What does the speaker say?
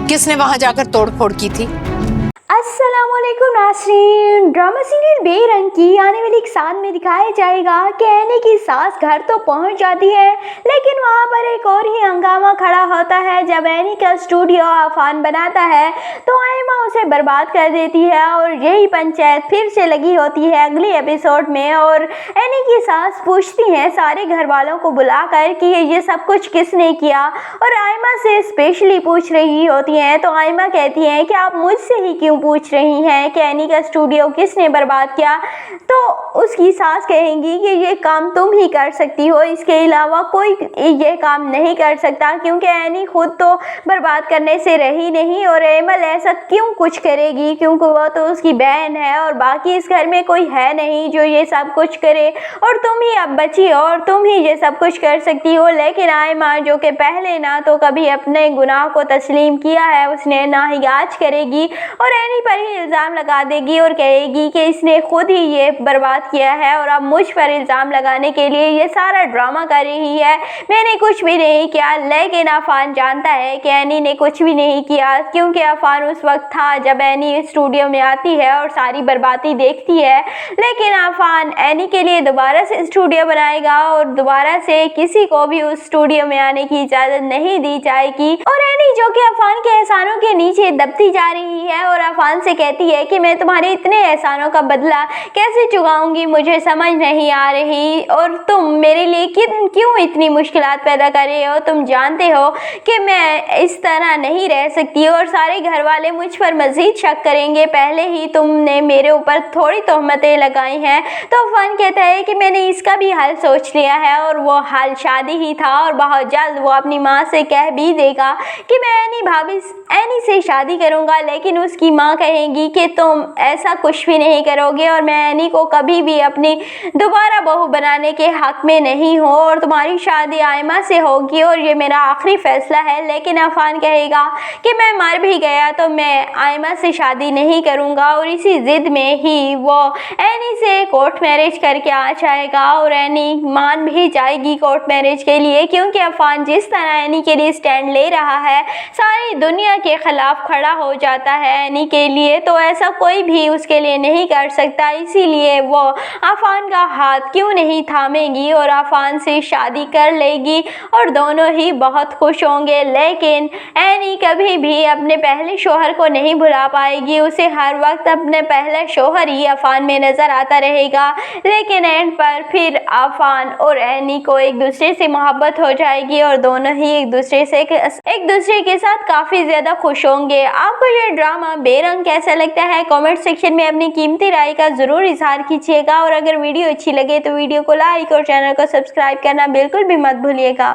किसने वहां जाकर तोड़फोड़ की थी? अस्सलामुअलैकुम नाज़रीन। ड्रामा सीरियल बेरंग की आने वाली एक साल में दिखाया जाएगा कि एनी की सास घर तो पहुंच जाती है, लेकिन वहां पर एक और ही हंगामा खड़ा होता है। जब एनी का स्टूडियो आफान बनाता है तो आयमा उसे बर्बाद कर देती है और यही पंचायत फिर से लगी होती है अगले एपिसोड में। और एनी की सास पूछती हैं सारे घर वालों को बुलाकर कि ये सब कुछ किसने किया, और आयमा से स्पेशली पूछ रही होती हैं। तो आयमा कहती हैं कि आप मुझसे ही क्यों पूछ रही हैं कि एनी का स्टूडियो किसने बर्बाद किया। तो उसकी सास कहेंगी कि ये काम तुम ही कर सकती हो, इसके अलावा कोई ये काम नहीं कर सकता, क्योंकि एनी खुद तो बर्बाद करने से रही नहीं और एमल ऐसा क्यों कुछ करेगी, क्योंकि वो तो उसकी बहन है और बाकी इस घर में कोई है नहीं जो ये सब कुछ करे, और तुम ही अब बची हो और तुम ही ये सब कुछ कर सकती हो। लेकिन आयमा जो कि पहले ना तो कभी अपने गुनाह को तस्लीम किया है, उसने ना ही आज करेगी और एनी पर ही इल्ज़ाम लगा देगी और कहेगी कि इसने खुद ही ये बर्बाद किया है और अब मुझ पर इल्ज़ाम लगाने के लिए ये सारा ड्रामा कर रही है। मैंने कुछ भी नहीं किया। लेकिन आफान जानता है कि एनी ने कुछ भी नहीं किया, क्योंकि आफान उस वक्त था जब एनी स्टूडियो में आती है और सारी बर्बादी देखती है। लेकिन आफान एनी के लिए दोबारा से स्टूडियो बनाएगा और दोबारा से किसी को भी उस स्टूडियो में आने की इजाज़त नहीं दी जाएगी। और एनी जो कि आफान के एहसानों के नीचे दबती जा रही है और आफान से कहती है कि मैं तुम्हारे इतने एहसानों का बदला कैसे चुकाऊंगी, मुझे समझ नहीं आ रही, और तुम मेरे लिए क्यों इतनी मुश्किलात पैदा कर रहे हो। तुम जानते हो कि मैं इस तरह नहीं रह सकती और सारे घर वाले मुझ पर मजीद शक करेंगे, पहले ही तुमने मेरे ऊपर थोड़ी तोहमतें लगाई हैं। तो आफान कहता है कि मैंने इसका भी हल सोच लिया है और वो हल शादी ही था, और बहुत जल्द वो अपनी माँ से कह भी देगा कि मैं एनी से शादी करूंगा। लेकिन उसकी माँ कहेंगी कि तुम ऐसा कुछ भी नहीं करोगे और मैं एनी को कभी भी अपनी दोबारा बहू बनाने के हक में नहीं हूँ और तुम्हारी शादी आयमा से होगी और ये मेरा आखिरी फैसला है। लेकिन आफान कहेगा कि मैं मर भी गया तो मैं आयमा से शादी नहीं करूँगा, और इसी ज़िद में ही वो एनी से कोर्ट मैरिज करके आ जाएगा और एनी मान भी जाएगी कोर्ट मैरिज के लिए, क्योंकि आफान जिस तरह एनी के लिए स्टैंड ले रहा है सारी दुनिया के खिलाफ खड़ा हो जाता है एनी के लिए, तो ऐसा कोई भी उसके लिए नहीं कर सकता। इसीलिए वो आफान का हाथ क्यों नहीं थामेगी और आफान से शादी कर लेगी और दोनों ही बहुत खुश होंगे। लेकिन एनी कभी भी अपने पहले शोहर को नहीं भुला पाएगी, उसे हर वक्त अपने पहला शोहर ही आफान में नज़र आता रहेगा। लेकिन एंड पर फिर आफान और एनी को एक दूसरे से मोहब्बत हो जाएगी और दोनों ही एक दूसरे के साथ काफ़ी ज़्यादा खुश होंगे। आपको ये ड्रामा बेरंग कैसा लगता है कमेंट सेक्शन में अपनी कीमती राय का ज़रूर इजहार कीजिएगा, और अगर वीडियो अच्छी लगे तो वीडियो को लाइक और चैनल को सब्सक्राइब करना बिल्कुल भी मत भूलिएगा।